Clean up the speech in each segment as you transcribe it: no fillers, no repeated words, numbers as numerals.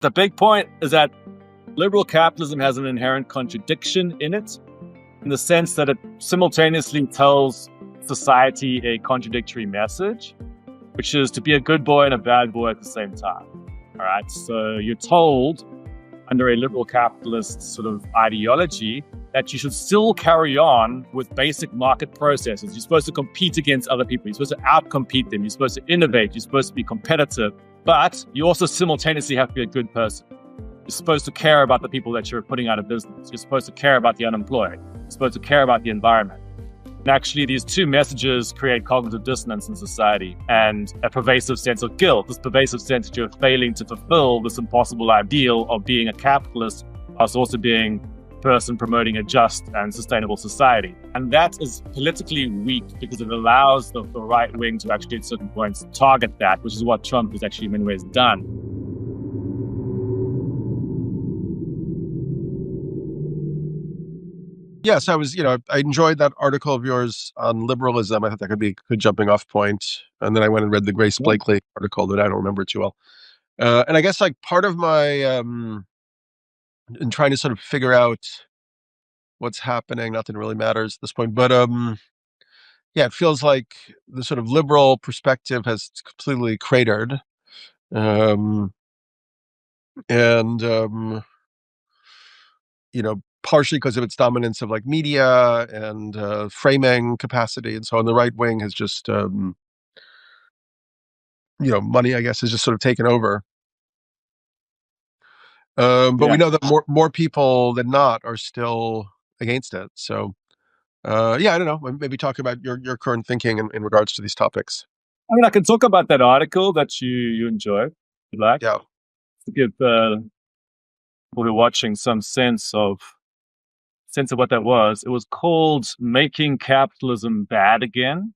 The big point is that liberal capitalism has an inherent contradiction in it, in the sense that it simultaneously tells society a contradictory message, which is to be a good boy and a bad boy at the same time. All right. So you're told under a liberal capitalist sort of ideology that you should still carry on with basic market processes. You're supposed to compete against other people. You're supposed to outcompete them. You're supposed to innovate. You're supposed to be competitive. But you also simultaneously have to be a good person. You're supposed to care about the people that you're putting out of business. You're supposed to care about the unemployed. You're supposed to care about the environment. And actually, these two messages create cognitive dissonance in society and a pervasive sense of guilt, this pervasive sense that you're failing to fulfill this impossible ideal of being a capitalist, whilst also being a person promoting a just and sustainable society. And that is politically weak because it allows the right wing to actually at certain points target that, which is what Trump has actually in many ways done. Yes, I enjoyed that article of yours on liberalism. I thought that could be a good jumping off point. And then I went and read the Grace Blakely article that I don't remember too well. And I guess like part of my, in trying to sort of figure out what's happening, not that it really matters at this point, but it feels like the sort of liberal perspective has completely cratered. Partially because of its dominance of like media and framing capacity and so on. The right wing has just, money, I guess, has just sort of taken over. But we know that more people than not are still against it. So, I don't know. Maybe talk about your current thinking in regards to these topics. I mean, I can talk about that article that you enjoy, if you like. Yeah. To give people who are watching some sense of what that was. It was called Making Capitalism Bad Again.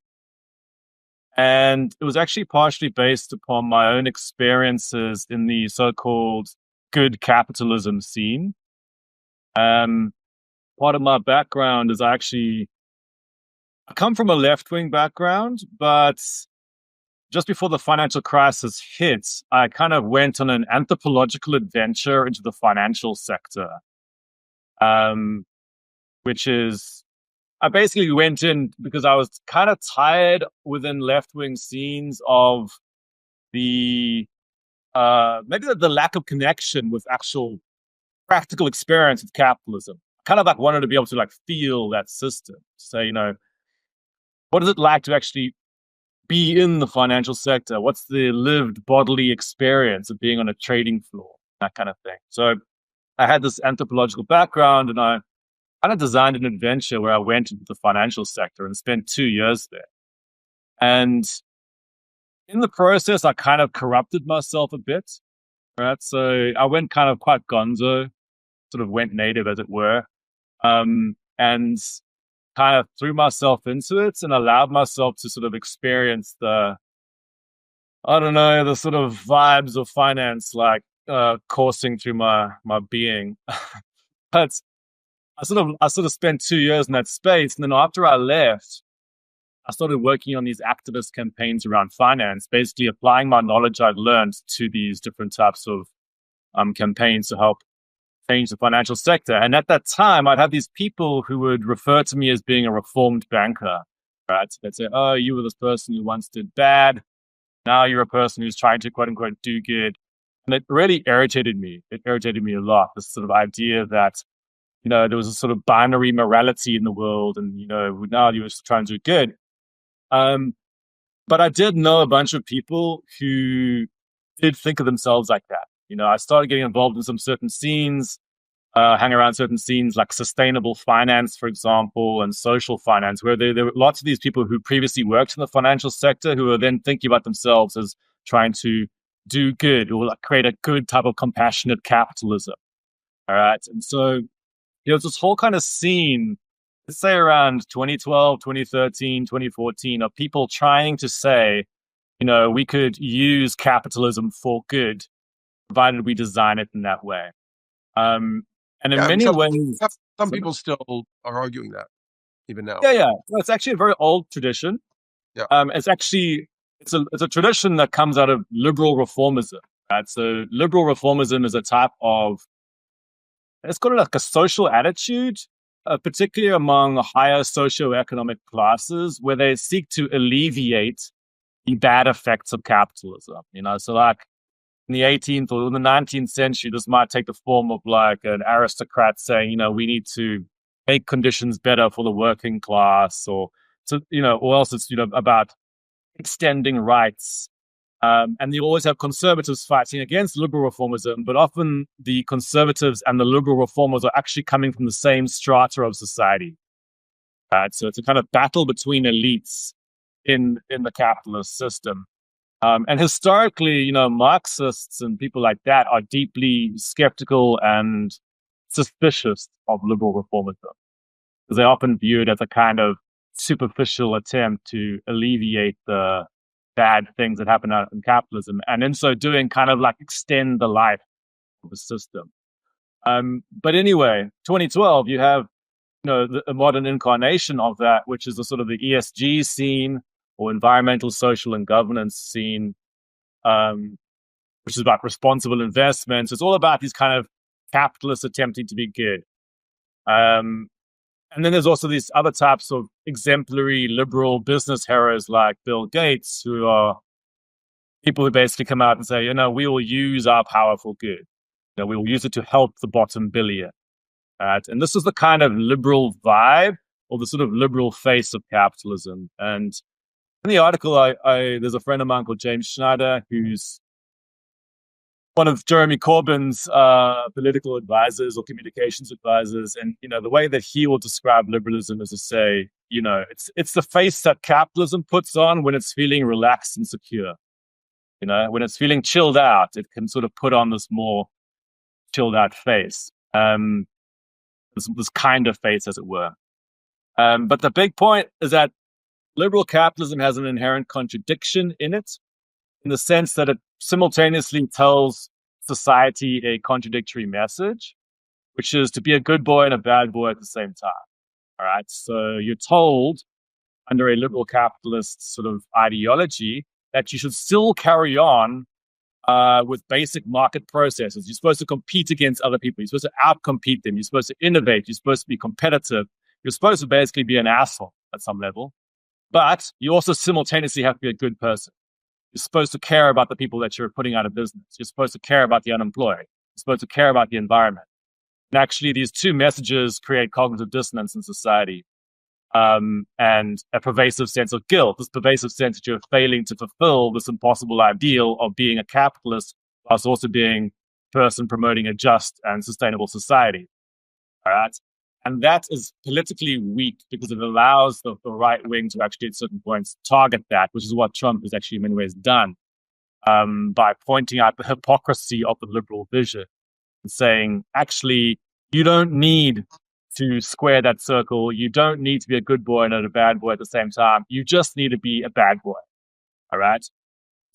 And it was actually partially based upon my own experiences in the so-called good capitalism scene. Part of my background is I come from a left-wing background, but just before the financial crisis hit, I kind of went on an anthropological adventure into the financial sector. Which is, I basically went in because I was kind of tired within left-wing scenes of maybe the lack of connection with actual practical experience of capitalism. I kind of like wanted to be able to like feel that system. Say, what is it like to actually be in the financial sector? What's the lived bodily experience of being on a trading floor? That kind of thing. So I had this anthropological background and I kind of designed an adventure where I went into the financial sector and spent 2 years there. And in the process, I kind of corrupted myself a bit, right? So I went kind of quite gonzo, sort of went native, as it were, and kind of threw myself into it and allowed myself to sort of experience the sort of vibes of finance, like coursing through my being. But I sort of spent 2 years in that space. And then after I left, I started working on these activist campaigns around finance, basically applying my knowledge I'd learned to these different types of campaigns to help change the financial sector. And at that time, I'd have these people who would refer to me as being a reformed banker, right? They'd say, oh, you were this person who once did bad. Now you're a person who's trying to, quote unquote, do good. And it really irritated me. It irritated me a lot, this sort of idea that there was a sort of binary morality in the world and, now you were trying to do good. But I did know a bunch of people who did think of themselves like that. I started getting involved in some certain scenes, hang around certain scenes like sustainable finance, for example, and social finance, where there were lots of these people who previously worked in the financial sector who were then thinking about themselves as trying to do good or like create a good type of compassionate capitalism. All right. And so there's this whole kind of scene, let's say around 2012, 2013, 2014, of people trying to say, we could use capitalism for good, provided we design it in that way. And in many ways... Some people still are arguing that, even now. Yeah. Well, it's actually a very old tradition. Yeah. It's a tradition that comes out of liberal reformism. Right? So liberal reformism is a type of, let's call it like a social attitude, particularly among higher socioeconomic classes, where they seek to alleviate the bad effects of capitalism. So like in the 18th or in the 19th century, this might take the form of like an aristocrat saying, we need to make conditions better for the working class, or else it's about extending rights. And you always have conservatives fighting against liberal reformism, but often the conservatives and the liberal reformers are actually coming from the same strata of society. Right? So it's a kind of battle between elites in the capitalist system. And historically, Marxists and people like that are deeply skeptical and suspicious of liberal reformism, because they often view it as a kind of superficial attempt to alleviate the bad things that happen out in capitalism, and in so doing, kind of like extend the life of the system. But anyway, 2012, you have a modern incarnation of that, which is the sort of the ESG scene, or environmental, social, and governance scene, which is about responsible investments. It's all about these kind of capitalists attempting to be good. And then there's also these other types of exemplary liberal business heroes like Bill Gates, who are people who basically come out and say, we will use our power for good. We will use it to help the bottom billion. And this is the kind of liberal vibe, or the sort of liberal face of capitalism. And in the article, there's a friend of mine called James Schneider, who's one of Jeremy Corbyn's political advisors or communications advisors. And, the way that he will describe liberalism is to say, it's the face that capitalism puts on when it's feeling relaxed and secure. When it's feeling chilled out, it can sort of put on this more chilled out face, this kind of face, as it were. But the big point is that liberal capitalism has an inherent contradiction in it, in the sense that it simultaneously tells society a contradictory message, which is to be a good boy and a bad boy at the same time. All right. So you're told under a liberal capitalist sort of ideology that you should still carry on with basic market processes. You're supposed to compete against other people. You're supposed to outcompete them. You're supposed to innovate. You're supposed to be competitive. You're supposed to basically be an asshole at some level. But you also simultaneously have to be a good person. You're supposed to care about the people that you're putting out of business. You're supposed to care about the unemployed. You're supposed to care about the environment. And actually, these two messages create cognitive dissonance in society, and a pervasive sense of guilt, this pervasive sense that you're failing to fulfill this impossible ideal of being a capitalist, whilst also being a person promoting a just and sustainable society. All right. And that is politically weak, because it allows the right wing to actually, at certain points, target that, which is what Trump has actually in many ways done, by pointing out the hypocrisy of the liberal vision and saying, actually, you don't need to square that circle. You don't need to be a good boy and a bad boy at the same time. You just need to be a bad boy. All right.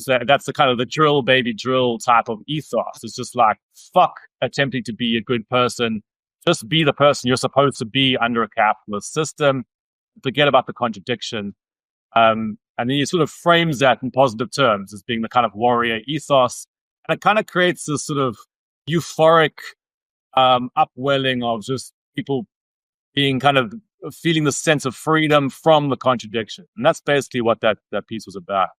So that's the kind of the drill, baby, drill type of ethos. It's just like, fuck attempting to be a good person. Just be the person you're supposed to be under a capitalist system. Forget about the contradiction. And then he sort of frames that in positive terms as being the kind of warrior ethos. And it kind of creates this sort of euphoric upwelling of just people being kind of feeling the sense of freedom from the contradiction. And that's basically what that piece was about.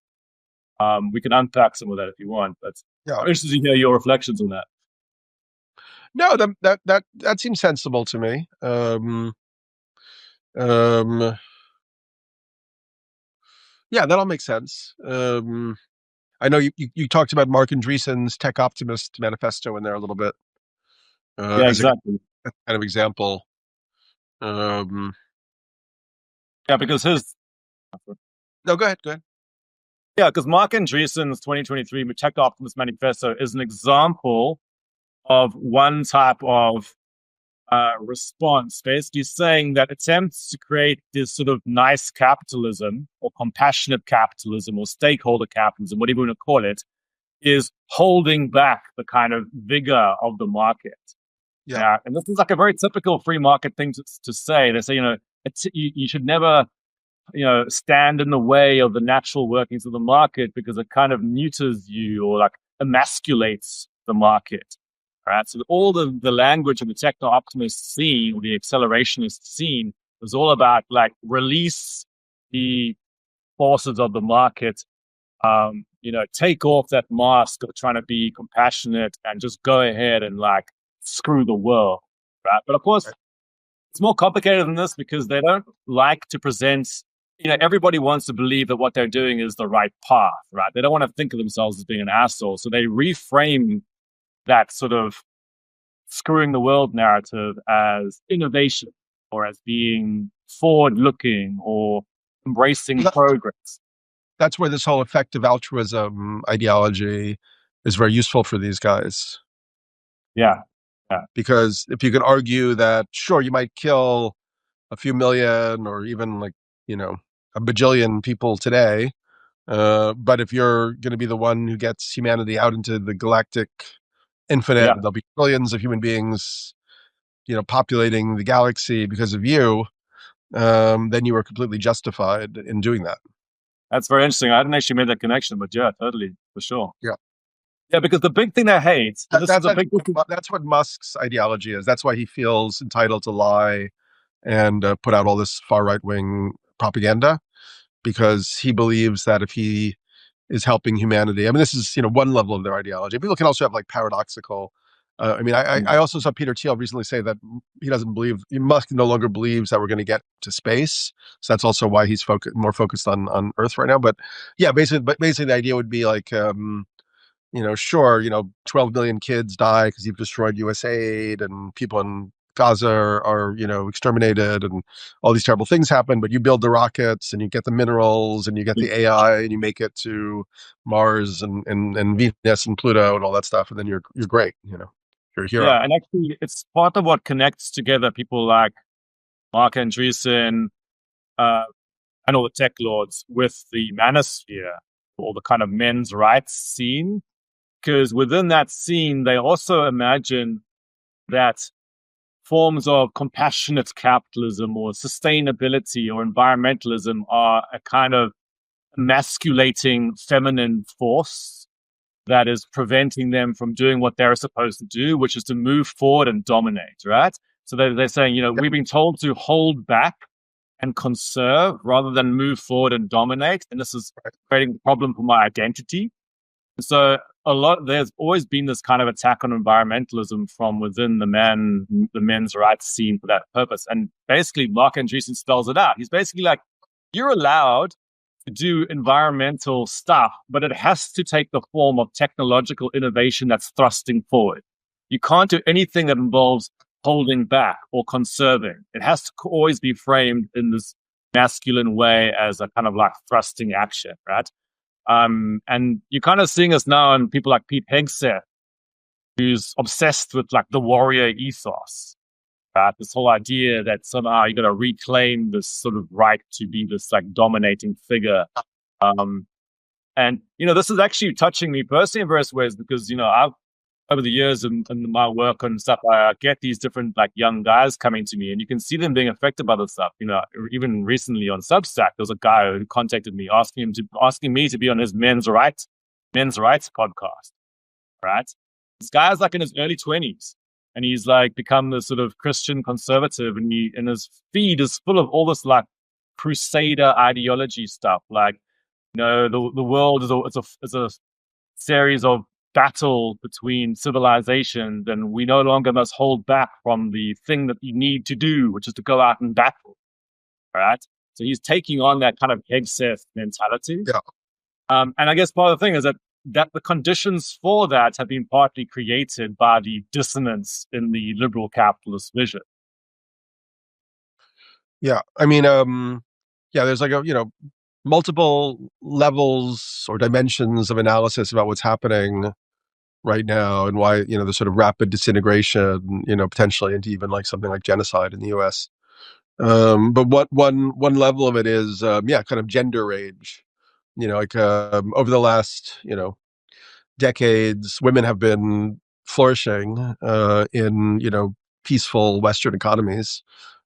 We can unpack some of that if you want, but I'm interested to hear your reflections on that. No, that seems sensible to me. Yeah, that all makes sense. I know you talked about Marc Andreessen's Tech Optimist Manifesto in there a little bit. Yeah, exactly. As a kind of example. Yeah, because his... No, go ahead. Yeah, because Marc Andreessen's 2023 Tech Optimist Manifesto is an example of one type of response, basically saying that attempts to create this sort of nice capitalism or compassionate capitalism or stakeholder capitalism, whatever you want to call it, is holding back the kind of vigor of the market. Yeah. And this is like a very typical free market thing to say. They say, you should never, stand in the way of the natural workings of the market, because it kind of neuters you, or like emasculates the market. Right? So all the language of the techno-optimist scene, or the accelerationist scene, was all about like release the forces of the market, take off that mask of trying to be compassionate and just go ahead and like screw the world, right? But of course, it's more complicated than this because they don't like to present, everybody wants to believe that what they're doing is the right path, right? They don't want to think of themselves as being an asshole. So they reframe that sort of screwing the world narrative as innovation or as being forward-looking or embracing progress. That's where this whole effective altruism ideology is very useful for these guys. Yeah. Because if you can argue that, sure, you might kill a few million or even a bajillion people today, but if you're going to be the one who gets humanity out into the galactic infinite, there'll be billions of human beings, populating the galaxy because of you, then you were completely justified in doing that. That's very interesting. I hadn't actually made that connection, but yeah, totally, for sure. Yeah. Yeah, because the big thing they hate... That's what Musk's ideology is. That's why he feels entitled to lie and put out all this far right-wing propaganda, because he believes that if he is helping humanity... I mean, this is, one level of their ideology. People can also have paradoxical... I also saw Peter Thiel recently say that he doesn't believe... Musk no longer believes that we're going to get to space. So that's also why he's more focused on Earth right now. But yeah, basically the idea would be sure, 12 million kids die because you've destroyed USAID and people in Gaza are exterminated and all these terrible things happen, but you build the rockets and you get the minerals and you get the AI and you make it to Mars and Venus and Pluto and all that stuff. And then you're great, you're a hero. Yeah, and actually it's part of what connects together people like Marc Andreessen and all the tech lords with the Manosphere, or the kind of men's rights scene. Because within that scene, they also imagine that forms of compassionate capitalism or sustainability or environmentalism are a kind of emasculating feminine force that is preventing them from doing what they're supposed to do, which is to move forward and dominate, right? So they're saying, we've been told to hold back and conserve rather than move forward and dominate. And this is creating a problem for my identity. So there's always been this kind of attack on environmentalism from within the men's rights scene for that purpose. And basically, Marc Andreessen spells it out. He's basically like, you're allowed to do environmental stuff, but it has to take the form of technological innovation that's thrusting forward. You can't do anything that involves holding back or conserving. It has to always be framed in this masculine way as a kind of like thrusting action, right? And you're kind of seeing us now in people like Pete Hegseth, who's obsessed with like the warrior ethos, right? This whole idea that somehow you got to reclaim this sort of right to be this like dominating figure. And this is actually touching me personally in various ways because, I've over the years and my work and stuff, I get these different like young guys coming to me and you can see them being affected by this stuff. Even recently on Substack, there was a guy who contacted me asking me to be on his men's rights podcast, right? This guy's like in his early 20s and he's like become this sort of Christian conservative and his feed is full of all this like crusader ideology stuff. Like, the world is a series of battle between civilizations and we no longer must hold back from the thing that you need to do, which is to go out and battle, right? So he's taking on that kind of Hegseth mentality. Yeah. And I guess part of the thing is that the conditions for that have been partly created by the dissonance in the liberal capitalist vision. Yeah. I mean, there's like multiple levels or dimensions of analysis about what's happening right now and why, the sort of rapid disintegration, potentially into even like something like genocide in the US. But what one level of it is, kind of gender rage, over the last, decades, women have been flourishing, in, peaceful Western economies.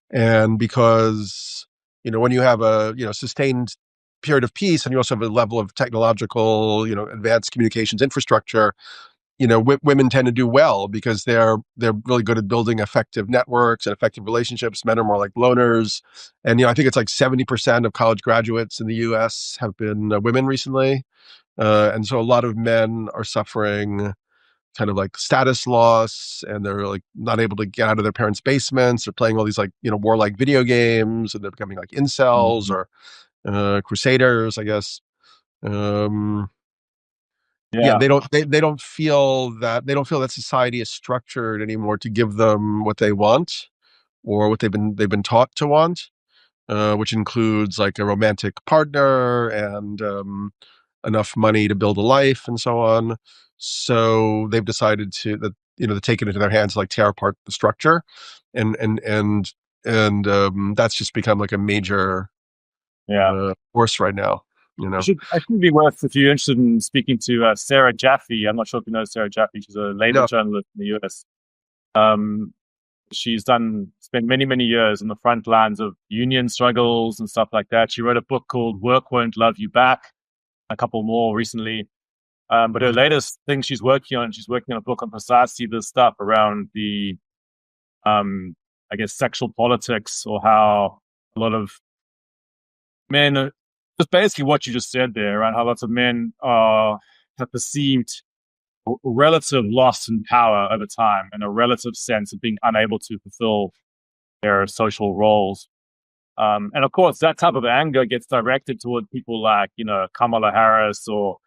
And because, when you have a, sustained period of peace, and you also have a level of technological, advanced communications infrastructure, women tend to do well because they're really good at building effective networks and effective relationships. Men are more like loners, and I think it's like 70% of college graduates in the U.S. have been women recently, and so a lot of men are suffering kind of like status loss, and they're like not able to get out of their parents' basements. They're playing all these like warlike video games, and they're becoming like incels or crusaders, I guess. Yeah, Yeah. they don't feel that society is structured anymore to give them what they want or what they've been taught to want, which includes like a romantic partner and enough money to build a life and so on. So they've decided to take it into their hands, like tear apart the structure, and that's just become like a major Yeah. force right now. I should be worth, if you're interested in speaking to Sarah Jaffe. I'm not sure if you know Sarah Jaffe. She's a labor No, journalist in the US. Um, she's spent many, many years on the front lines of union struggles and stuff like that. She wrote a book called Work Won't Love You Back, a couple more recently. But her latest thing she's working on a book on precisely this stuff around the, I guess, sexual politics, or how a lot of men are, just basically what you just said there, right? How lots of men have perceived a relative loss in power over time, and a relative sense of being unable to fulfill their social roles. And of course, that type of anger gets directed toward people like, Kamala Harris, or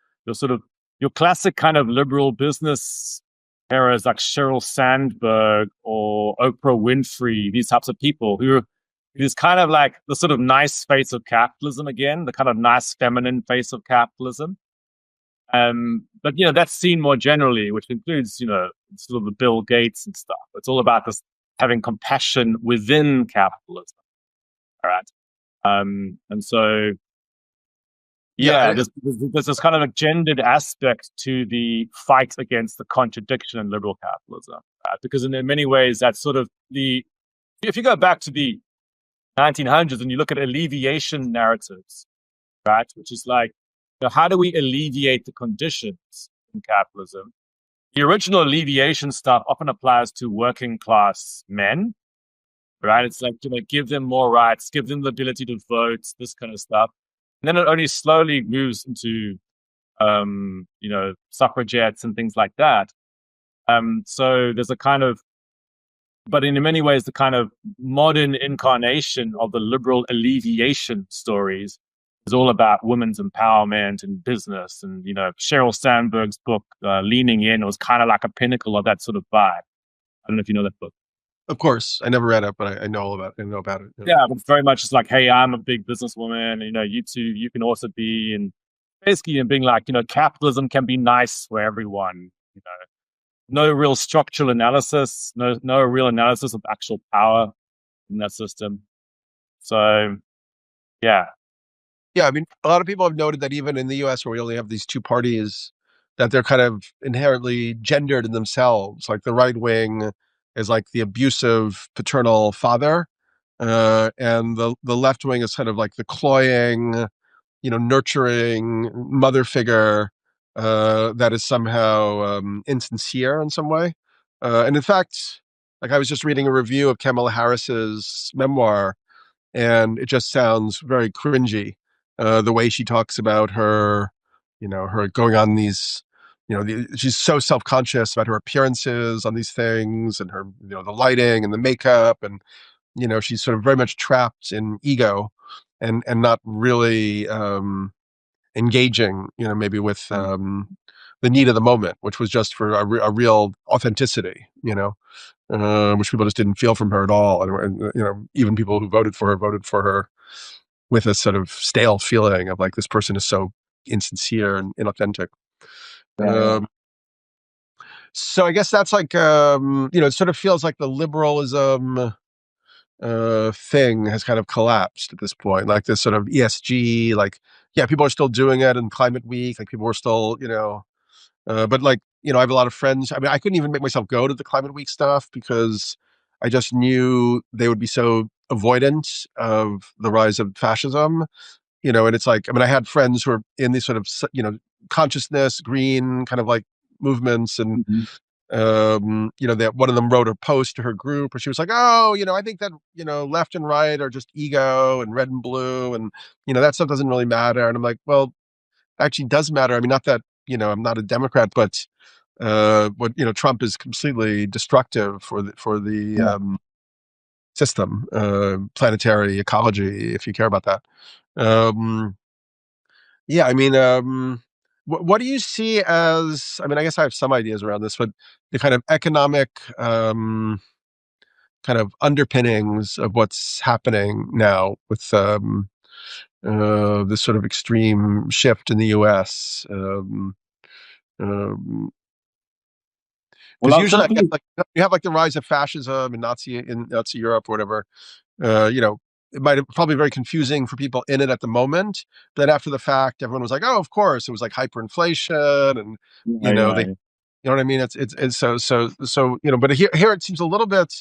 your classic kind of liberal business eras like Sheryl Sandberg or Oprah Winfrey, these types of people who is kind of like the sort of nice face of capitalism again, the kind of nice feminine face of capitalism. But that's seen more generally, which includes, sort of the Bill Gates and stuff. It's all about this having compassion within capitalism. All right. And so, there's this kind of a gendered aspect to the fight against the contradiction in liberal capitalism, because in many ways, that's sort of if you go back to the 1900s and you look at alleviation narratives, right, which is like, how do we alleviate the conditions in capitalism? The original alleviation stuff often applies to working class men, right? It's like, give them more rights, give them the ability to vote, this kind of stuff. And then it only slowly moves into, suffragettes and things like that. So there's a kind of, but in many ways, the kind of modern incarnation of the liberal alleviation stories is all about women's empowerment and business. And, Sheryl Sandberg's book, Leaning In, was kind of like a pinnacle of that sort of vibe. I don't know if you know that book. of course, I never read it, but I know about it. I know about it. Yeah, but it's very much just like, hey, I'm a big businesswoman. You too, you can also be. And basically, being like, capitalism can be nice for everyone. No real structural analysis, no real analysis of actual power in that system. So, yeah. Yeah, I mean, a lot of people have noted that even in the US, where we only have these two parties, that they're kind of inherently gendered in themselves. Like the right wing is like the abusive paternal father, and the left wing is kind of like the cloying, nurturing mother figure that is somehow insincere in some way. And in fact, like I was just reading a review of Kamala Harris's memoir, and it just sounds very cringy. The way she talks about her, her going on these, she's so self-conscious about her appearances on these things, and her, the lighting and the makeup, and she's sort of very much trapped in ego, and not really engaging, maybe with the need of the moment, which was just for a real authenticity, which people just didn't feel from her at all. And even people who voted for her with a sort of stale feeling of like, this person is so insincere and inauthentic. Yeah. So I guess that's like, it sort of feels like the liberalism thing has kind of collapsed at this point. Like this sort of ESG, like, yeah, people are still doing it, and Climate Week, like people are still, but like, I have a lot of friends. I mean, I couldn't even make myself go to the Climate Week stuff because I just knew they would be so avoidant of the rise of fascism and it's like, I mean, I had friends who are in these sort of, consciousness, green kind of like movements, and Mm-hmm. that one of them wrote a post to her group where she was like, oh, I think that, left and right are just ego, and red and blue, and, that stuff doesn't really matter. And I'm like, well, it actually does matter. I mean, not that, I'm not a Democrat, but what, Trump is completely destructive for the Yeah. system, planetary ecology, if you care about that. Yeah, I mean, what do you see as? I mean, I guess I have some ideas around this, but the kind of economic kind of underpinnings of what's happening now with this sort of extreme shift in the U.S. Um, Well, because I'll usually, I guess, certainly. like, you have like the rise of fascism in Nazi Europe or whatever. You know, it might have probably very confusing for people in it at the moment. But then after the fact, everyone was like, "Oh, of course, it was like hyperinflation," and Yeah, yeah, they, you know what I mean? It's so. But here it seems a little bit.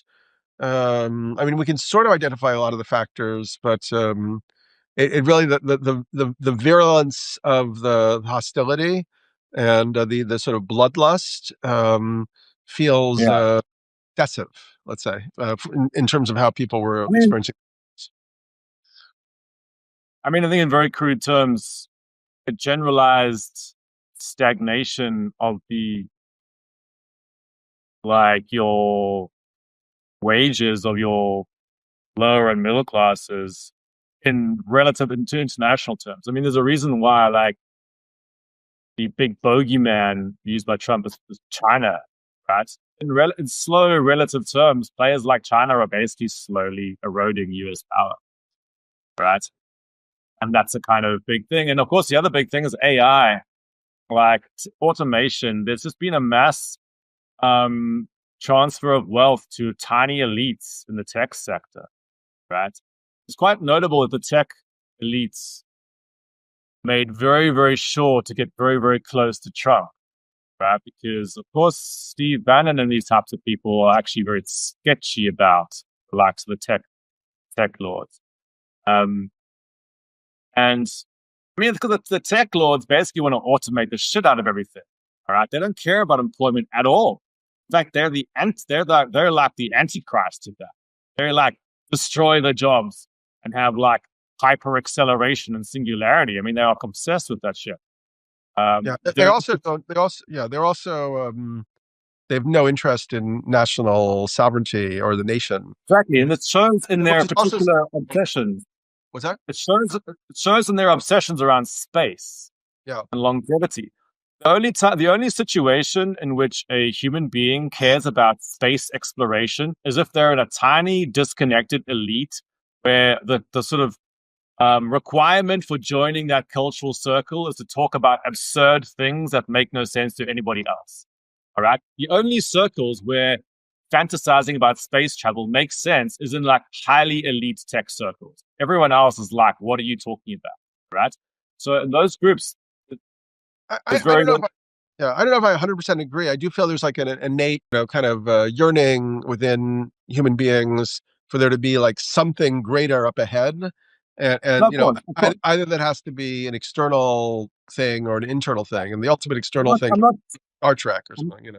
I mean, we can sort of identify a lot of the factors, but it really the virulence of the hostility and the sort of bloodlust feels yeah. excessive, let's say, in terms of how people were I mean, experiencing. I think in very crude terms, a generalized stagnation of your wages of your lower and middle classes in relative into international terms. I mean, there's a reason why the big bogeyman used by Trump is China, right? In slow relative terms, players like China are basically slowly eroding US power, right? And that's a kind of big thing. And of course, the other big thing is AI, like automation. There's just been a mass transfer of wealth to tiny elites in the tech sector, right? It's quite notable that the tech elites made very, very sure to get very, very close to Trump, right? Because, of course, Steve Bannon and these types of people are actually very sketchy about the likes of the tech lords. And I mean, because the tech lords basically want to automate the shit out of everything. All right, they don't care about employment at all. In fact, they're like the antichrist to that. They're like destroy the jobs and have like hyper acceleration and singularity. I mean, they are obsessed with that shit. Yeah, they're also they have no interest in national sovereignty or the nation. Exactly, and it shows in Which their is also, particular obsessions. what's that? It shows in their obsessions around space Yeah, and longevity. The only situation in which a human being cares about space exploration is if they're in a tiny, disconnected elite where the sort of requirement for joining that cultural circle is to talk about absurd things that make no sense to anybody else. All right. The only circles where fantasizing about space travel makes sense is in like highly elite tech circles. Everyone else is like, what are you talking about? Right. So in those groups, it's I very, don't know. I don't know if I 100% agree. I do feel there's like an innate, kind of yearning within human beings for there to be like something greater up ahead, and of course, of course. either that has to be an external thing or an internal thing, and the ultimate I'm external not, thing, I'm not, Star Trek or I'm, something,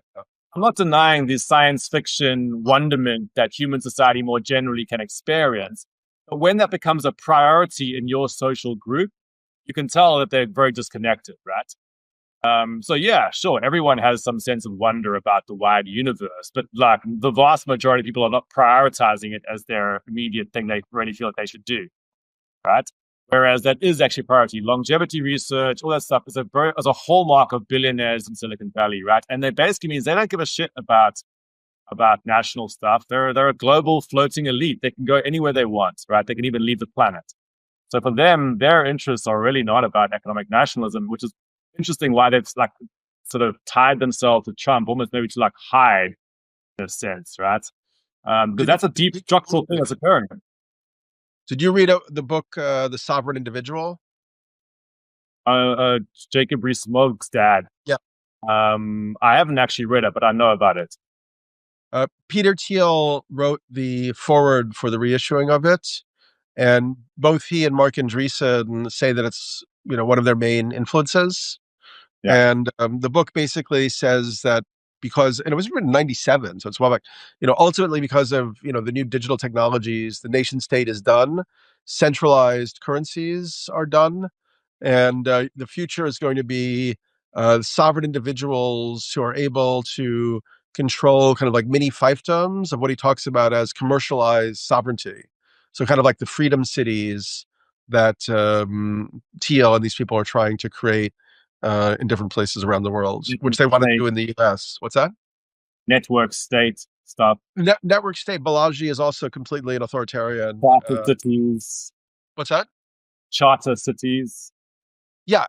I'm not denying the science fiction wonderment that human society more generally can experience. But when that becomes a priority in your social group, you can tell that they're very disconnected, right? So yeah, sure, everyone has some sense of wonder about the wide universe, but like the vast majority of people are not prioritizing it as their immediate thing they really feel like they should do, right? Whereas that is actually priority. Longevity research, all that stuff is a hallmark of billionaires in Silicon Valley, right? And they basically means they don't give a shit about national stuff. They're a global floating elite. They can go anywhere they want, right? They can even leave the planet. So for them, their interests are really not about economic nationalism, which is interesting why they've like sort of tied themselves to Trump, almost maybe to like hide in a sense, right? Because that's a deep structural thing that's occurring. Did you read the book, The Sovereign Individual? Jacob Rees-Mogg's dad. Yeah. I haven't actually read it, but I know about it. Peter Thiel wrote the foreword for the reissuing of it, And both he and Marc Andreessen say that it's, one of their main influences. Yeah. And the book basically says that because, and it was written in 97, so it's well back, ultimately because of, the new digital technologies, the nation state is done, centralized currencies are done, and the future is going to be sovereign individuals who are able to control kind of like mini fiefdoms of what he talks about as commercialized sovereignty. So kind of like the freedom cities that Thiel and these people are trying to create in different places around the world, which they want to do in the US. What's that? Network state stuff. Network state. Balaji is also completely an authoritarian. Charter cities. What's that? Charter cities. Yeah,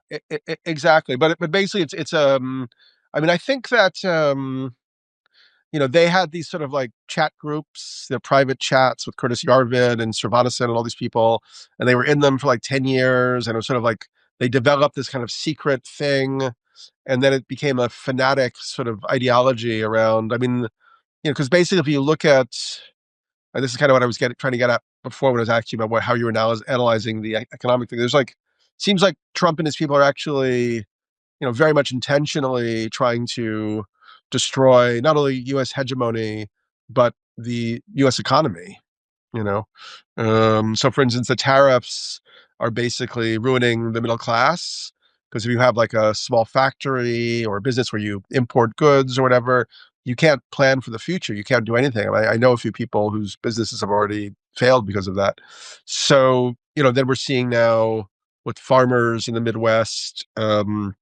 exactly. But basically, it's I mean, I think that they had these sort of like chat groups, their private chats with Curtis Yarvin and Srivanasan and all these people, and they were in them for like 10 years, and it was sort of like they developed this kind of secret thing, and then it became a fanatic sort of ideology around. I mean, because basically, if you look at, and this is kind of what I was trying to get at before when I was asking about how you were analyzing the economic thing. There's like, seems like Trump and his people are actually, very much intentionally trying to destroy not only U.S. hegemony but the U.S. economy. So for instance, the tariffs are basically ruining the middle class, because if you have like a small factory or a business where you import goods or whatever, you can't plan for the future. You can't do anything. I know a few people whose businesses have already failed because of that. So, then we're seeing now with farmers in the Midwest, well,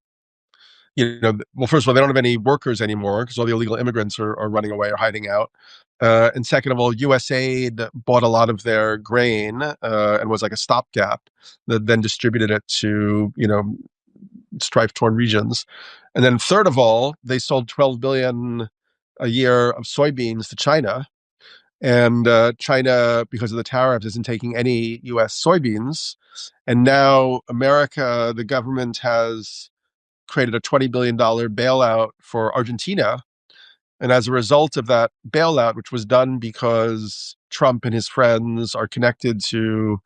first of all, they don't have any workers anymore because all the illegal immigrants are running away or hiding out. And second of all, USAID bought a lot of their grain and was like a stopgap that then distributed it to, strife-torn regions. And then third of all, they sold 12 billion a year of soybeans to China. And China, because of the tariffs, isn't taking any U.S. soybeans. And now America, the government has created a $20 billion bailout for Argentina. And as a result of that bailout, which was done because Trump and his friends are connected to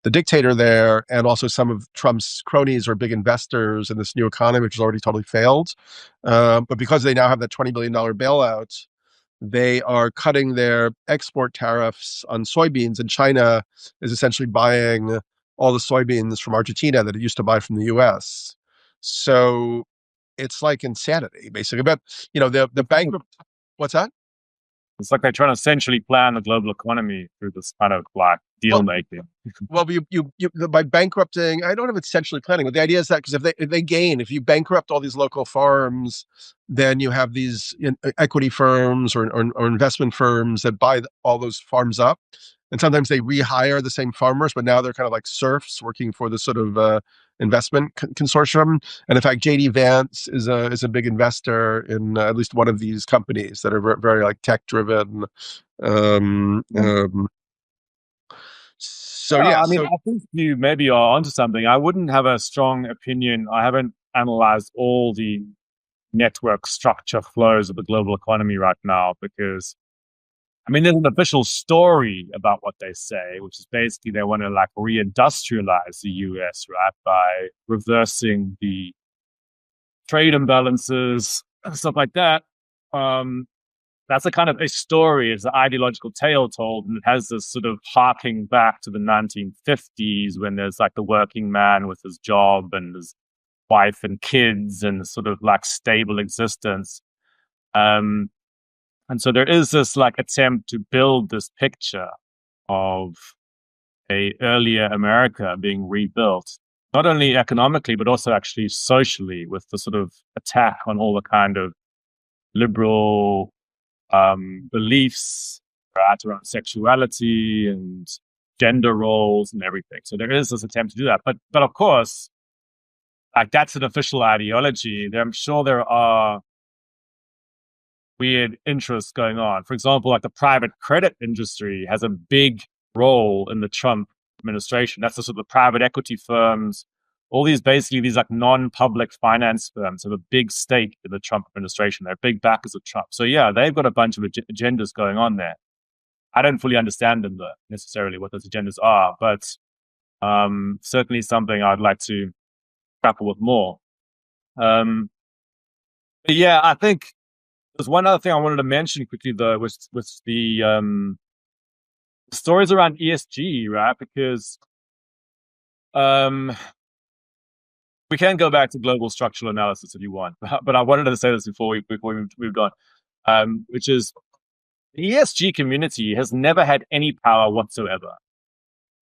the dictator there, and also some of Trump's cronies are big investors in this new economy, which has already totally failed. But because they now have that $20 billion bailout, they are cutting their export tariffs on soybeans, and China is essentially buying all the soybeans from Argentina that it used to buy from the US. So it's like insanity, basically. But, the bankrupt, what's that? It's like they're trying to centrally plan the global economy through this kind of like deal making. Well, by bankrupting, I don't know if it's centrally planning, but the idea is that because if you bankrupt all these local farms, then you have these equity firms or investment firms that buy all those farms up. And sometimes they rehire the same farmers, but now they're kind of like serfs working for this sort of investment consortium. And in fact, JD Vance is a big investor in at least one of these companies that are very, very like tech driven. So I think you maybe are onto something. I wouldn't have a strong opinion. I haven't analyzed all the network structure flows of the global economy right now, because there's an official story about what they say, which is basically they want to like reindustrialize the US, right, by reversing the trade imbalances and stuff like that. That's a kind of a story. It's an ideological tale told, and it has this sort of harking back to the 1950s when there's like the working man with his job and his wife and kids and sort of like stable existence. And so there is this like attempt to build this picture of a earlier America being rebuilt, not only economically, but also actually socially, with the sort of attack on all the kind of liberal beliefs, right, around sexuality and gender roles and everything. So there is this attempt to do that. But of course, like that's an official ideology. I'm sure there are weird interests going on. For example, like the private credit industry has a big role in the Trump administration. That's the sort of private equity firms. All these basically these like non-public finance firms have a big stake in the Trump administration. They're big backers of Trump. So yeah, they've got a bunch of agendas going on there. I don't fully understand them though, necessarily what those agendas are, but certainly something I'd like to grapple with more. But yeah, I think there's one other thing I wanted to mention quickly though, was the stories around ESG, right? Because we can go back to global structural analysis if you want, but I wanted to say this before we moved on, which is the ESG community has never had any power whatsoever,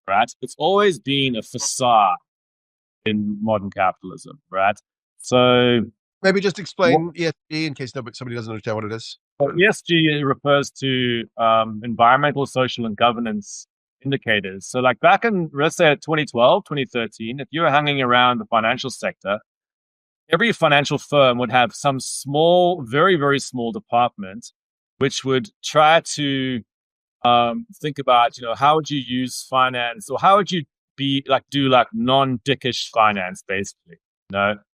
right? It's always been a facade in modern capitalism, right? So maybe just explain ESG in case somebody doesn't understand what it is. ESG refers to environmental, social, and governance indicators. So like back in, let's say 2012, 2013, if you were hanging around the financial sector, every financial firm would have some small, very, very small department which would try to think about, how would you use finance, or how would you do non-dickish finance, basically,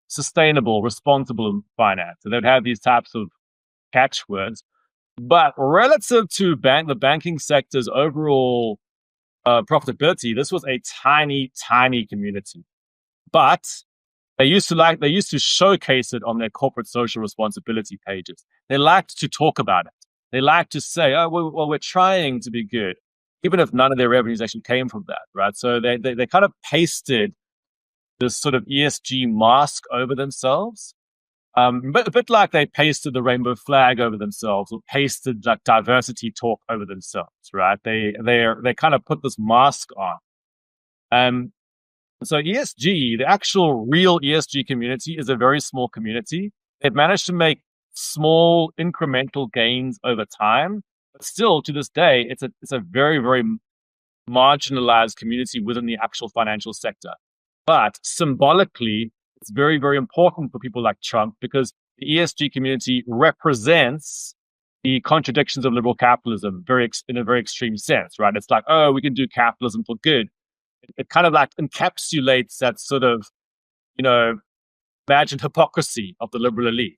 sustainable, responsible finance. So they'd have these types of catchwords. But relative to the banking sector's overall profitability, this was a tiny, tiny community. But they used to showcase it on their corporate social responsibility pages. They liked to talk about it. They liked to say, "Oh, well, we're trying to be good," even if none of their revenues actually came from that, right? So they kind of pasted this sort of ESG mask over themselves, but a bit like they pasted the rainbow flag over themselves, or pasted like diversity talk over themselves, right? They kind of put this mask on. So ESG, the actual real ESG community, is a very small community. They've managed to make small incremental gains over time, but still to this day, it's a very, very marginalized community within the actual financial sector. But symbolically, it's very, very important for people like Trump, because the ESG community represents the contradictions of liberal capitalism in a very extreme sense, right? It's like, oh, we can do capitalism for good. It kind of like encapsulates that sort of, imagined hypocrisy of the liberal elite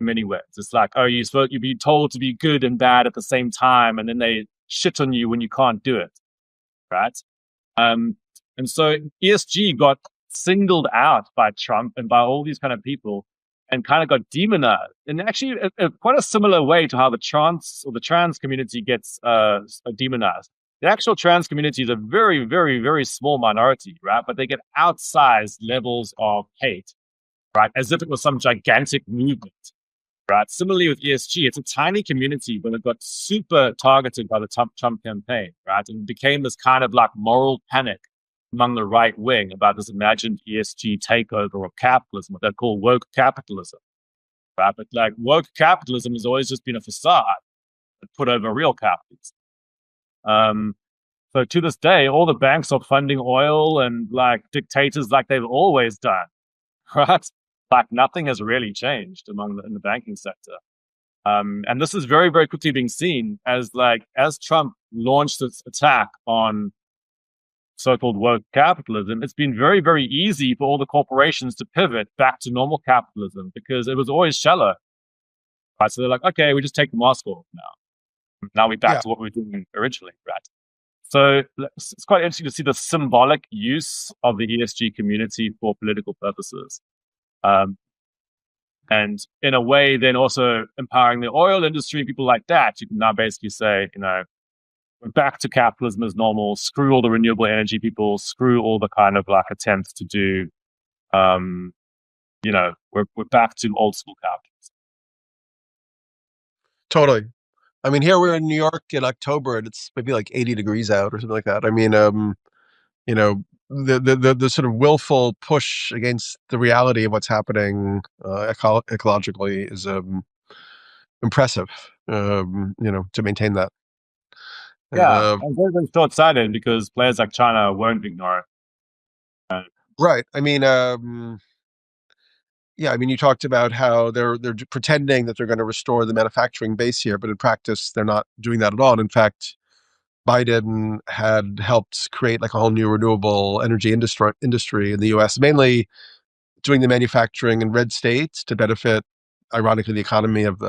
in many ways. It's like, oh, you're being told to be good and bad at the same time, and then they shit on you when you can't do it, right? And so ESG got singled out by Trump and by all these kind of people, and kind of got demonized. And actually, quite a similar way to how the trans community gets demonized. The actual trans community is a very, very, very small minority, right? But they get outsized levels of hate, right? As if it was some gigantic movement, right? Similarly with ESG, it's a tiny community, but it got super targeted by the Trump campaign, right? And it became this kind of like moral panic among the right wing about this imagined ESG takeover of capitalism, what they call woke capitalism, right? But like woke capitalism has always just been a facade that put over real capitalism. So to this day, all the banks are funding oil and like dictators like they've always done, right? Like nothing has really changed in the banking sector. And this is very, very quickly being seen as Trump launched its attack on so-called woke capitalism. It's been very, very easy for all the corporations to pivot back to normal capitalism because it was always shallow. Right? So they're like, okay, we just take the mask off now. Now we're back to what we were doing originally, right? So it's quite interesting to see the symbolic use of the ESG community for political purposes. And in a way, then also empowering the oil industry, people like that. You can now basically say, we're back to capitalism as normal. Screw all the renewable energy people. Screw all the kind of like attempts to do, we're back to old school capitalism. Totally. I mean, here we're in New York in October, and it's maybe like 80 degrees out or something like that. I mean, the sort of willful push against the reality of what's happening ecologically is impressive. To maintain that. Yeah, I'm very, very short-sighted because players like China won't ignore it. Right. I mean, you talked about how they're pretending that they're going to restore the manufacturing base here, but in practice, they're not doing that at all. And in fact, Biden had helped create like a whole new renewable energy industry in the U.S., mainly doing the manufacturing in red states to benefit, ironically, the economy of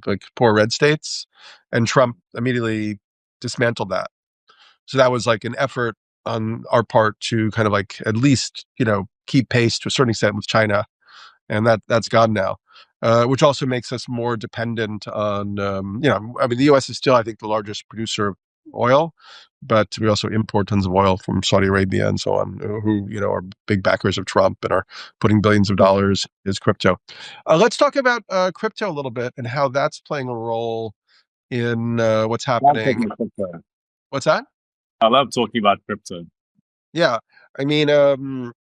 like poor red states. And Trump immediately dismantled that. So that was like an effort on our part to kind of like at least, keep pace to a certain extent with China. And that's gone now, which also makes us more dependent on, the U.S. is still, I think, the largest producer of oil, but we also import tons of oil from Saudi Arabia and so on, who, are big backers of Trump and are putting billions of dollars as crypto. Let's talk about crypto a little bit and how that's playing a role in what's happening. What's that? I love talking about crypto. Yeah. I mean,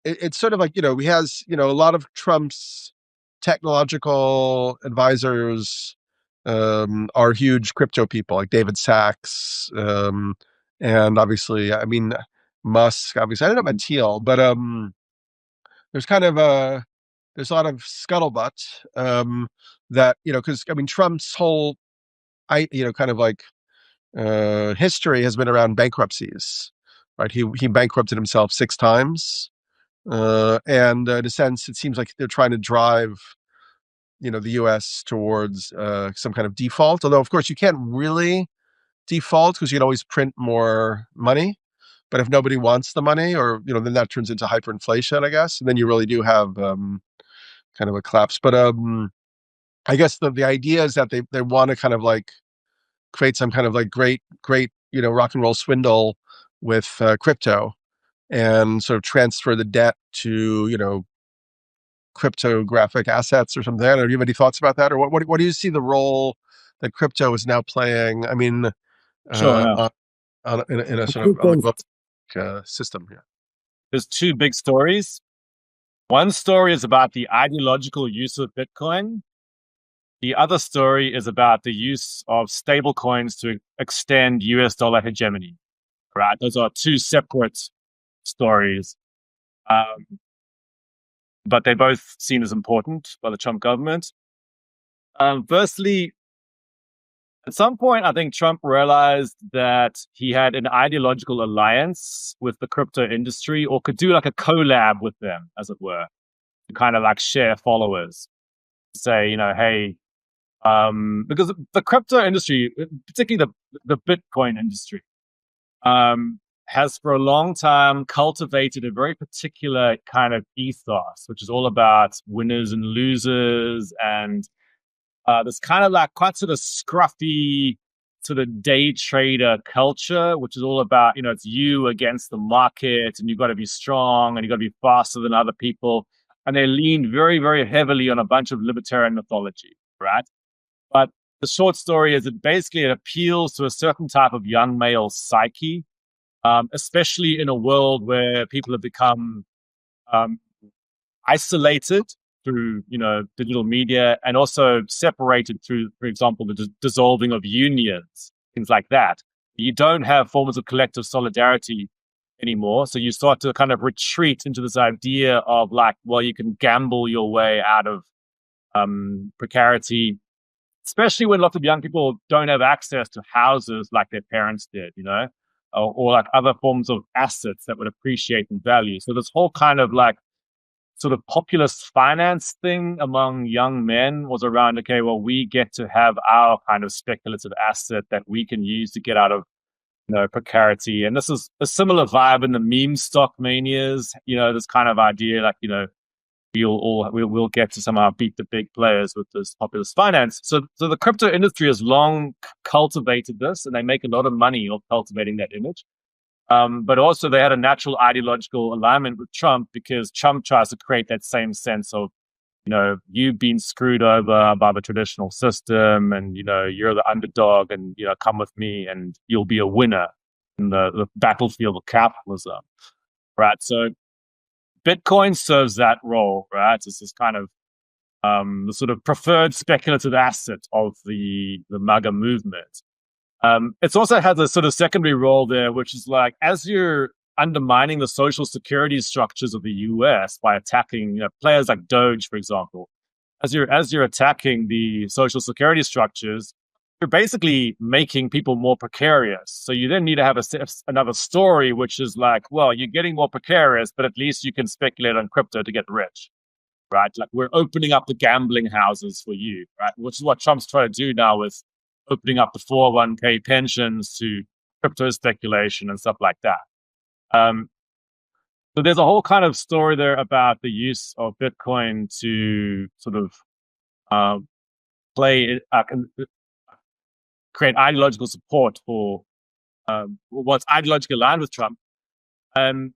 it's sort of like, he has, a lot of Trump's technological advisors are huge crypto people like David Sachs. And obviously, Musk, obviously, I don't know about Thiel, but there's kind of there's a lot of scuttlebutt that, because, Trump's whole, kind of like history has been around bankruptcies. Right, he bankrupted himself 6 times, and in a sense, it seems like they're trying to drive, the U.S. towards some kind of default. Although, of course, you can't really default because you can always print more money. But if nobody wants the money, or then that turns into hyperinflation, I guess, and then you really do have kind of a collapse. But I guess the idea is that they want to kind of like create some kind of like great rock and roll swindle with crypto, and sort of transfer the debt to cryptographic assets or something. Do you have any thoughts about that, or what do you see the role that crypto is now playing? I mean, Sure. in a sort of system here. There's 2 big stories. One story is about the ideological use of Bitcoin. The other story is about the use of stablecoins to extend US dollar hegemony. Right, those are 2 separate stories, but they're both seen as important by the Trump government. Firstly, at some point, I think Trump realized that he had an ideological alliance with the crypto industry, or could do like a collab with them, as it were, to kind of like share followers. Say, hey, because the crypto industry, particularly the Bitcoin industry, has for a long time cultivated a very particular kind of ethos, which is all about winners and losers, and this kind of like quite sort of scruffy sort of day trader culture, which is all about, it's you against the market, and you've got to be strong, and you've got to be faster than other people. And they lean very, very heavily on a bunch of libertarian mythology, right? But the short story is it appeals to a certain type of young male psyche, especially in a world where people have become isolated through, digital media, and also separated through, for example, the dissolving of unions, things like that. You don't have forms of collective solidarity anymore. So you start to kind of retreat into this idea of like, well, you can gamble your way out of precarity, especially when lots of young people don't have access to houses like their parents did, or like other forms of assets that would appreciate in value. So this whole kind of like sort of populist finance thing among young men was around, okay, well, we get to have our kind of speculative asset that we can use to get out of, precarity. And this is a similar vibe in the meme stock manias, this kind of idea, like, we'll get to somehow beat the big players with this populist finance. So the crypto industry has long cultivated this, and they make a lot of money off cultivating that image. But also they had a natural ideological alignment with Trump, because Trump tries to create that same sense of, you've been screwed over by the traditional system, and, you're the underdog, and, come with me and you'll be a winner in the battlefield of capitalism. Right. So Bitcoin serves that role, right? It's this kind of the sort of preferred speculative asset of the MAGA movement. It's also has a sort of secondary role there, which is like, as you're undermining the social security structures of the US by attacking, players like Doge, for example, as you're attacking the social security structures, you're basically making people more precarious. So you then need to have another story, which is like, well, you're getting more precarious, but at least you can speculate on crypto to get rich, right? Like, we're opening up the gambling houses for you, right? Which is what Trump's trying to do now with opening up the 401k pensions to crypto speculation and stuff like that. So there's a whole kind of story there about the use of Bitcoin to sort of create ideological support for what's ideologically aligned with Trump. And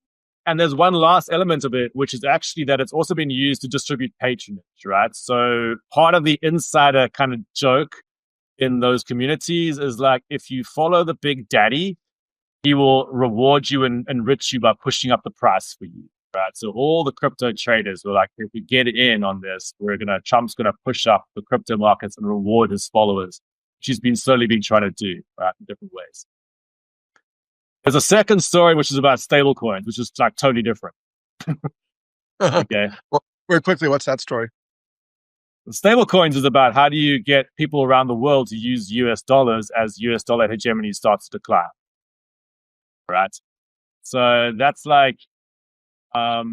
there's one last element of it, which is actually that it's also been used to distribute patronage, right? So part of the insider kind of joke in those communities is like, if you follow the big daddy, he will reward you and enrich you by pushing up the price for you, right? So all the crypto traders were like, if we get in on this, Trump's gonna push up the crypto markets and reward his followers, which he's been slowly trying to do, right, in different ways. There's a second story which is about stablecoins, which is like totally different. Okay. Well, very quickly, what's that story? Stablecoins is about how do you get people around the world to use US dollars as US dollar hegemony starts to decline. Right. So that's like, for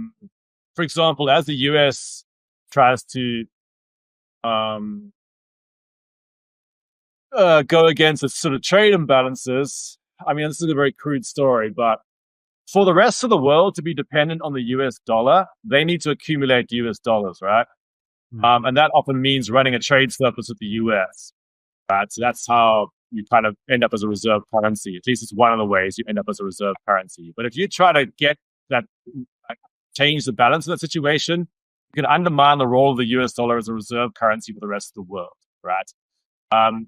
example, as the US tries to go against its sort of trade imbalances. I mean, this is a very crude story, but for the rest of the world to be dependent on the US dollar, they need to accumulate US dollars, right? And that often means running a trade surplus with the US, right? So that's how you kind of end up as a reserve currency. At least it's one of the ways you end up as a reserve currency. But if you try to get that, change the balance of that situation, you can undermine the role of the US dollar as a reserve currency for the rest of the world, right?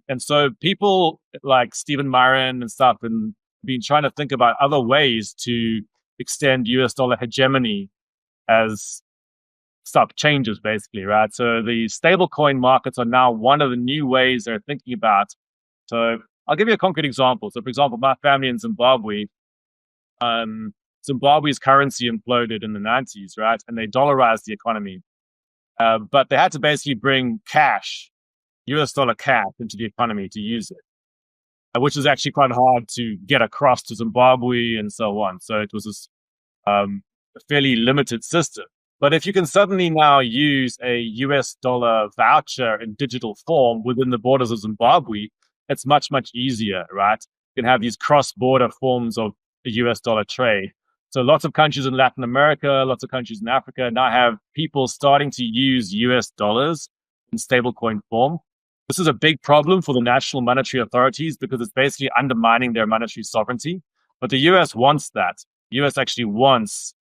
And so people like Stephen Myron and stuff have been trying to think about other ways to extend US dollar hegemony as stuff changes, basically, right? So the stablecoin markets are now one of the new ways they're thinking about. So I'll give you a concrete example. So, for example, my family in Zimbabwe, Zimbabwe's currency imploded in the 90s, right? And they dollarized the economy. But they had to basically bring cash, US dollar cash, into the economy to use it, which is actually quite hard to get across to Zimbabwe and so on. So it was this a fairly limited system. But if you can suddenly now use a US dollar voucher in digital form within the borders of Zimbabwe, it's much, much easier, right? You can have these cross-border forms of a US dollar trade. So lots of countries in Latin America, lots of countries in Africa now have people starting to use US dollars in stablecoin form. This is a big problem for the national monetary authorities because it's basically undermining their monetary sovereignty. But the US wants that. The US actually wants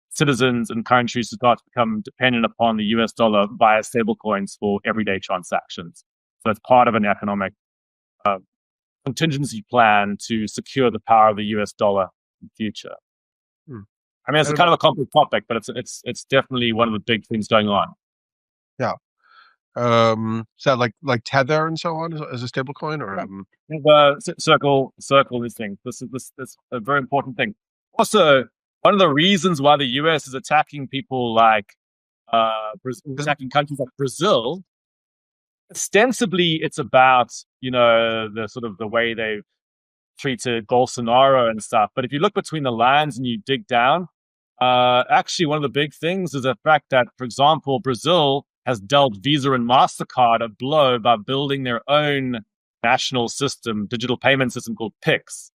citizens and countries to start to become dependent upon the US dollar via stablecoins for everyday transactions. So it's part of an economic contingency plan to secure the power of the US dollar in the future. I mean, it's kind of a complex topic, but it's definitely one of the big things going on. Yeah. Is that like Tether and so on as a stablecoin, or circle these things? This is a very important thing. Also, one of the reasons why the US is attacking people like attacking countries like Brazil, ostensibly it's about, the sort of the way they've treated Bolsonaro and stuff. But if you look between the lines and you dig down, actually one of the big things is the fact that, for example, Brazil has dealt Visa and MasterCard a blow by building their own national system, digital payment system called Pix,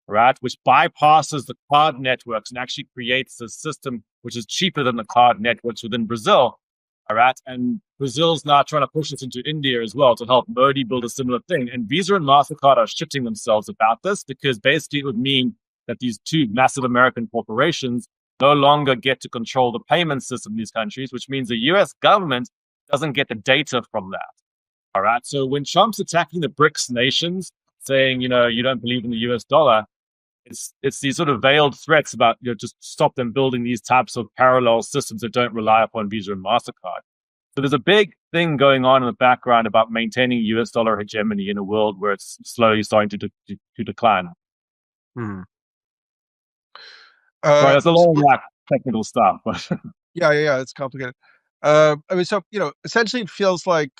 right? Which bypasses the card networks and actually creates a system which is cheaper than the card networks within Brazil, all right? And Brazil's now trying to push this into India as well to help Modi build a similar thing. And Visa and MasterCard are shitting themselves about this because basically it would mean that these two massive American corporations no longer get to control the payment system in these countries, which means the US government doesn't get the data from that. All right. So when Trump's attacking the BRICS nations, saying, you don't believe in the US dollar, it's these sort of veiled threats about, just stop them building these types of parallel systems that don't rely upon Visa and MasterCard. So there's a big thing going on in the background about maintaining US dollar hegemony in a world where it's slowly starting to decline. Sorry, that's a lot of technical stuff. But yeah, it's complicated. I mean, so, essentially it feels like,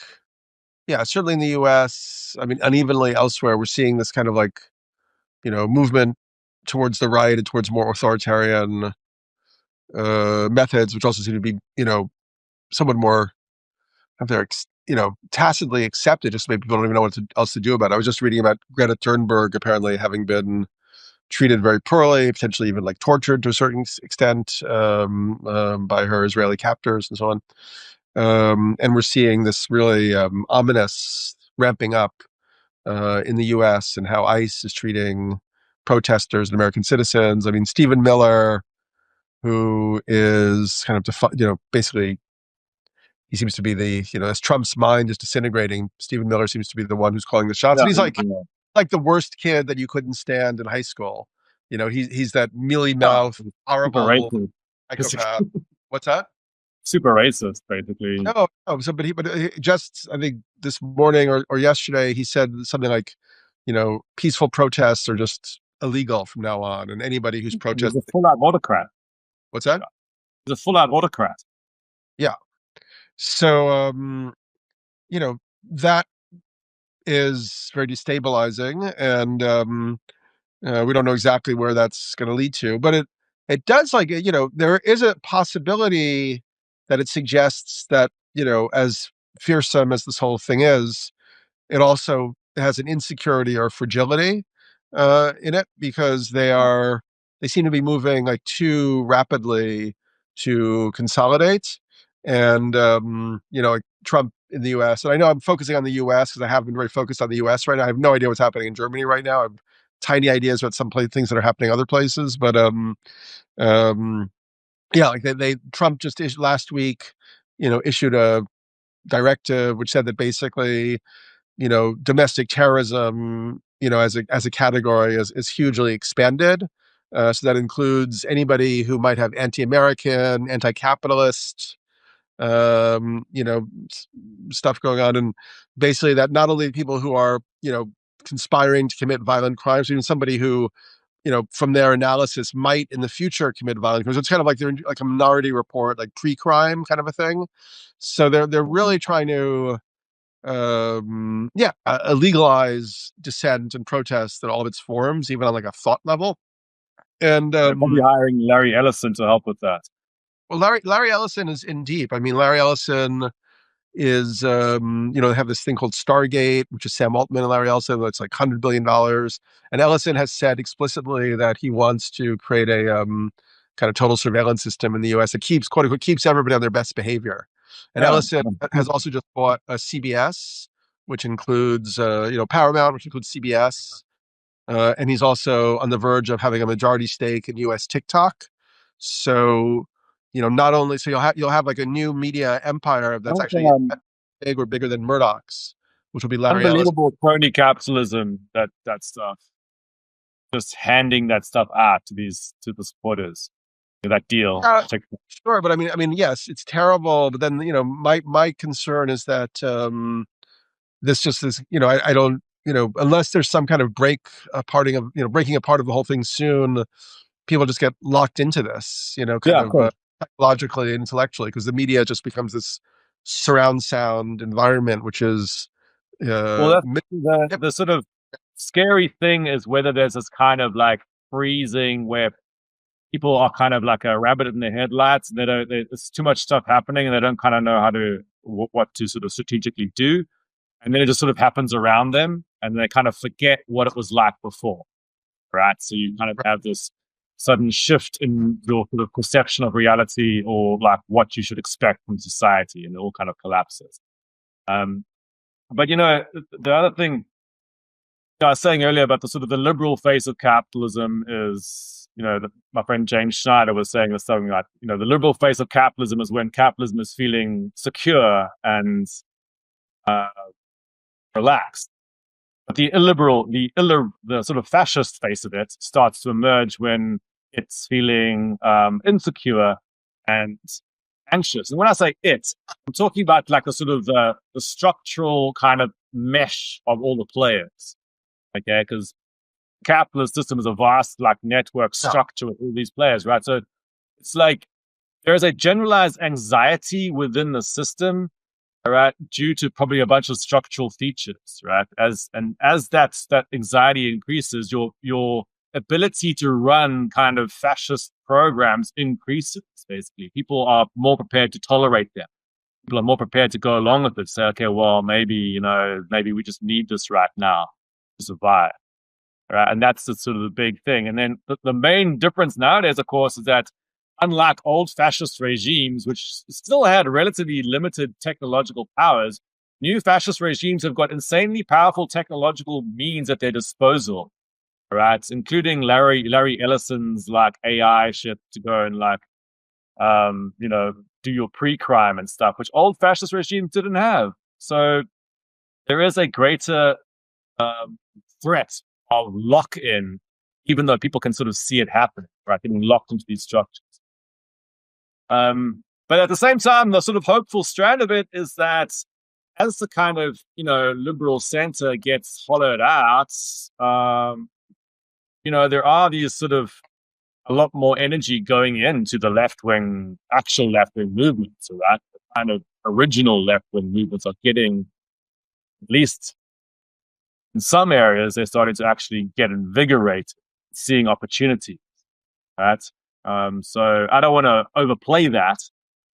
certainly in the US, I mean, unevenly elsewhere, we're seeing this kind of like, movement towards the right and towards more authoritarian methods, which also seem to be, somewhat more, if they're, tacitly accepted, just maybe people don't even know what else to do about it. I was just reading about Greta Thunberg apparently having been treated very poorly, potentially even like tortured to a certain extent by her Israeli captors and so on. And we're seeing this really ominous ramping up in the U.S. and how ICE is treating protesters and American citizens. I mean, Stephen Miller, who is kind of, basically, he seems to be as Trump's mind is disintegrating, Stephen Miller seems to be the one who's calling the shots. And he's like the worst kid that you couldn't stand in high school. He's that mealy mouth, horrible psychopath. What's that? Super racist, basically. No. So, but he just, I think this morning or yesterday, he said something like, peaceful protests are just illegal from now on, and anybody who's protesting. He's a full-out autocrat. What's that? He's a full-out autocrat. Yeah. So, that is very destabilizing, and we don't know exactly where that's going to lead to, but it does, there is a possibility that it suggests that, as fearsome as this whole thing is, it also has an insecurity or fragility in it, because they seem to be moving like too rapidly to consolidate. And, like Trump in the US, and I know I'm focusing on the US because I have been very focused on the US right now. I have no idea what's happening in Germany right now. I have tiny ideas about some things that are happening other places, but Trump just last week, issued a directive which said that basically, domestic terrorism, as a category is hugely expanded. So that includes anybody who might have anti-American, anti-capitalist, stuff going on. And basically that not only people who are, conspiring to commit violent crimes, even somebody who, from their analysis might in the future commit violent crimes. It's kind of like they're like a Minority Report, like pre-crime kind of a thing. So they're really trying to legalize dissent and protest in all of its forms, even on like a thought level. And they're probably hiring Larry Ellison to help with that. Well, Larry Ellison is in deep. I mean, Larry Ellison is, they have this thing called Stargate, which is Sam Altman and Larry Ellison. That's like $100 billion. And Ellison has said explicitly that he wants to create a kind of total surveillance system in the U.S. that keeps, quote unquote, keeps everybody on their best behavior. And Ellison has also just bought a CBS, which includes, Paramount, which includes CBS. And he's also on the verge of having a majority stake in U.S. TikTok. So, not only, so you'll have like a new media empire that's actually big or bigger than Murdoch's, which will be Larry unbelievable crony capitalism, that stuff. Just handing that stuff out to the supporters. That deal. Sure, but I mean, yes, it's terrible. But then, my concern is that this just is, I don't, unless there's some kind of breaking apart of the whole thing soon, people just get locked into this, psychologically and intellectually, because the media just becomes this surround sound environment, which is the sort of scary thing is whether there's this kind of like freezing where people are kind of like a rabbit in the headlights. There's too much stuff happening and they don't kind of know what to sort of strategically do. And then it just sort of happens around them and they kind of forget what it was like before. Right. So you kind of have this sudden shift in your sort of perception of reality, or like what you should expect from society, and it all kind of collapses. But the other thing I was saying earlier about the sort of the liberal face of capitalism is, my friend James Schneider was saying this something like, the liberal face of capitalism is when capitalism is feeling secure and relaxed. But the illiberal, the sort of fascist face of it starts to emerge when it's feeling insecure and anxious. And when I say it, I'm talking about like the sort of the structural kind of mesh of all the players. Okay, because capitalist system is a vast like network structure with all these players, right? So it's like there is a generalized anxiety within the system, right, due to probably a bunch of structural features, right? As that anxiety increases, your ability to run kind of fascist programs increases. Basically, people are more prepared to tolerate them. People are more prepared to go along with it. Say, okay, well, maybe we just need this right now to survive. right? And that's the sort of the big thing. And then the main difference nowadays, of course, is that unlike old fascist regimes, which still had relatively limited technological powers, new fascist regimes have got insanely powerful technological means at their disposal, right? Including Larry Ellison's like AI shit to go and like, do your pre-crime and stuff, which old fascist regimes didn't have. So there is a greater threat of lock-in, even though people can sort of see it happening, right? Getting locked into these structures. But at the same time, the sort of hopeful strand of it is that as the kind of, liberal center gets hollowed out, there are these sort of a lot more energy going into the actual left-wing movements, right? The kind of original left-wing movements are getting, at least in some areas, they're starting to actually get invigorated, seeing opportunity, right? So I don't want to overplay that,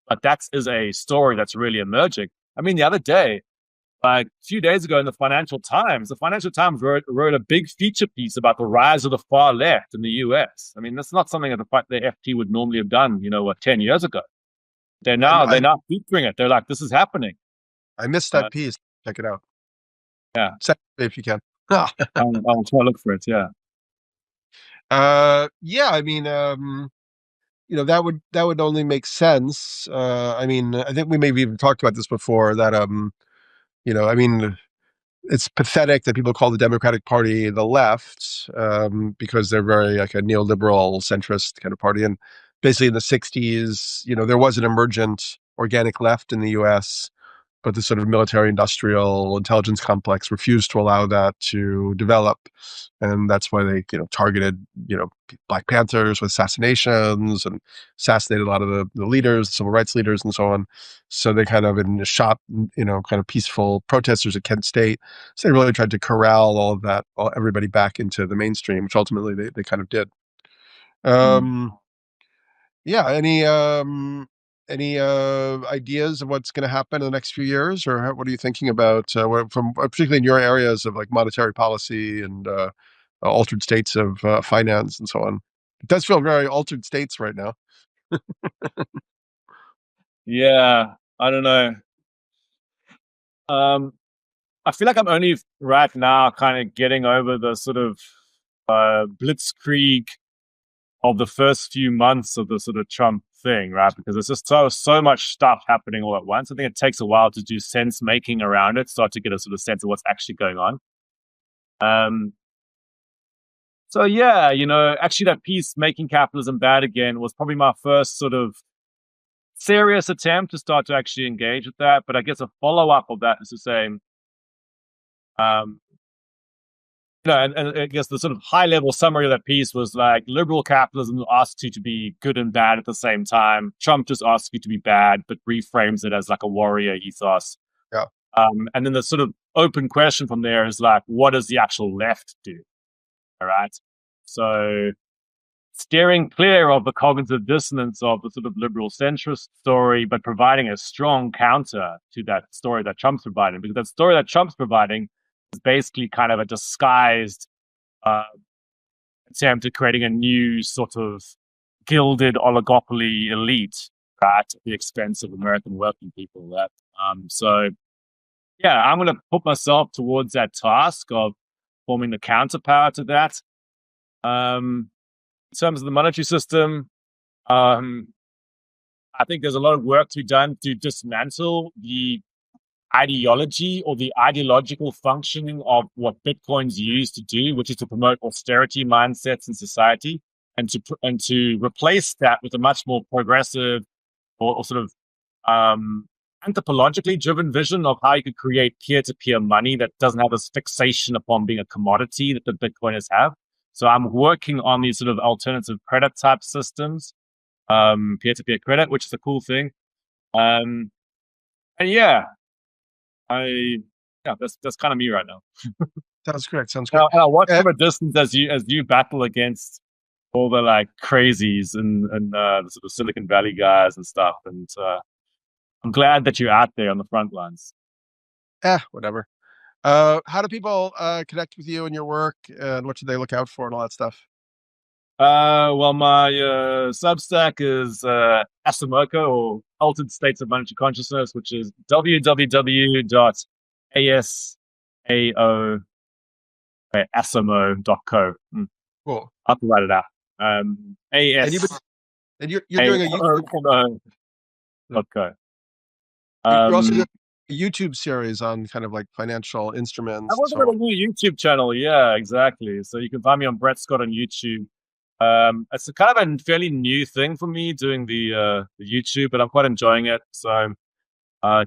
but that is a story that's really emerging. I mean, the other day, like a few days ago in the Financial Times wrote a big feature piece about the rise of the far left in the US. I mean, that's not something that the FT would normally have done, 10 yeyears ago. They're now featuring it. They're like, this is happening. I missed that piece. Check it out. Yeah. If you can. I'll try to look for it. Yeah. Yeah. I mean, that would only make sense. I mean, I think we maybe even talked about this before that, I mean, it's pathetic that people call the Democratic Party the left, because they're very like a neoliberal centrist kind of party. And basically in the 60s, there was an emergent organic left in the US, but the sort of military industrial intelligence complex refused to allow that to develop. And that's why they, targeted, Black Panthers with assassinations and assassinated a lot of the leaders, civil rights leaders and so on. So they kind of shot, kind of peaceful protesters at Kent State. So they really tried to corral all of that, everybody back into the mainstream, which ultimately they kind of did. Yeah. Any ideas of what's going to happen in the next few years, or what are you thinking about from particularly in your areas of like monetary policy and altered states of finance and so on? It does feel very altered states right now. Yeah, I don't know. I feel like I'm only right now kind of getting over the sort of blitzkrieg of the first few months of the sort of Trump thing, right? Because there's just so much stuff happening all at once. I think it takes a while to do sense making around it, start to get a sort of sense of what's actually going on. So yeah, actually that piece, Making Capitalism Bad Again, was probably my first sort of serious attempt to start to actually engage with that. But I guess a follow-up of that is to say, and I guess the sort of high-level summary of that piece was like, liberal capitalism asks you to be good and bad at the same time. Trump just asks you to be bad, but reframes it as like a warrior ethos. Yeah. And then the sort of open question from there is like, what does the actual left do? All right. So steering clear of the cognitive dissonance of the sort of liberal centrist story, but providing a strong counter to that story that Trump's providing, because that story that Trump's providing is basically kind of a disguised attempt at creating a new sort of gilded oligopoly elite, right, at the expense of American working people. So yeah, I'm going to put myself towards that task of forming the counterpower to that. In terms of the monetary system, I think there's a lot of work to be done to dismantle the ideology or the ideological functioning of what Bitcoin's used to do, which is to promote austerity mindsets in society, and to replace that with a much more progressive or sort of anthropologically driven vision of how you could create peer-to-peer money that doesn't have this fixation upon being a commodity that the Bitcoiners have. So I'm working on these sort of alternative credit type systems, peer-to-peer credit, which is a cool thing. And yeah, that's kind of me right now. Sounds great. And I watch from a distance as you battle against all the like crazies and the sort of Silicon Valley guys and stuff. And I'm glad that you're out there on the front lines. Whatever. How do people connect with you and your work, and what should they look out for and all that stuff? Well, my Substack is Asimoco, or Altered States of Monetary Consciousness, which is www.asimo.co. Cool. I'll have to write it out. And you've AS and you're doing a YouTube. .co. You're also doing a YouTube series on kind of like financial instruments. I was on a new YouTube channel. Yeah, exactly. So you can find me on Brett Scott on YouTube. It's a kind of a fairly new thing for me doing the YouTube, but I'm quite enjoying it. So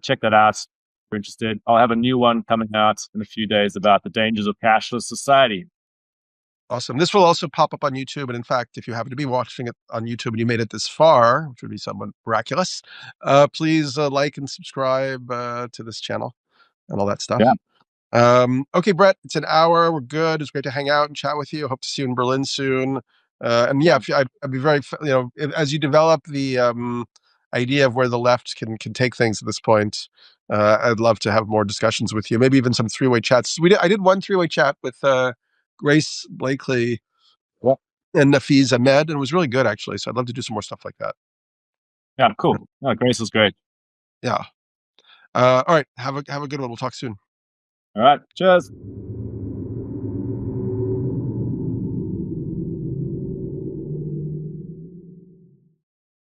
check that out if you're interested. I'll have a new one coming out in a few days about the dangers of cashless society. Awesome. This will also pop up on YouTube. And in fact, if you happen to be watching it on YouTube and you made it this far, which would be somewhat miraculous, please like and subscribe to this channel and all that stuff. Yeah. Okay, Brett, it's an hour. We're good. It's great to hang out and chat with you. Hope to see you in Berlin soon. And yeah, I'd be very, as you develop the idea of where the left can take things at this point, I'd love to have more discussions with you. Maybe even some three-way chats. I did one three-way chat with Grace Blakely and Nafiz Ahmed, and it was really good actually. So I'd love to do some more stuff like that. Yeah, cool. No, Grace was great. Yeah. All right. Have a good one. We'll talk soon. All right. Cheers.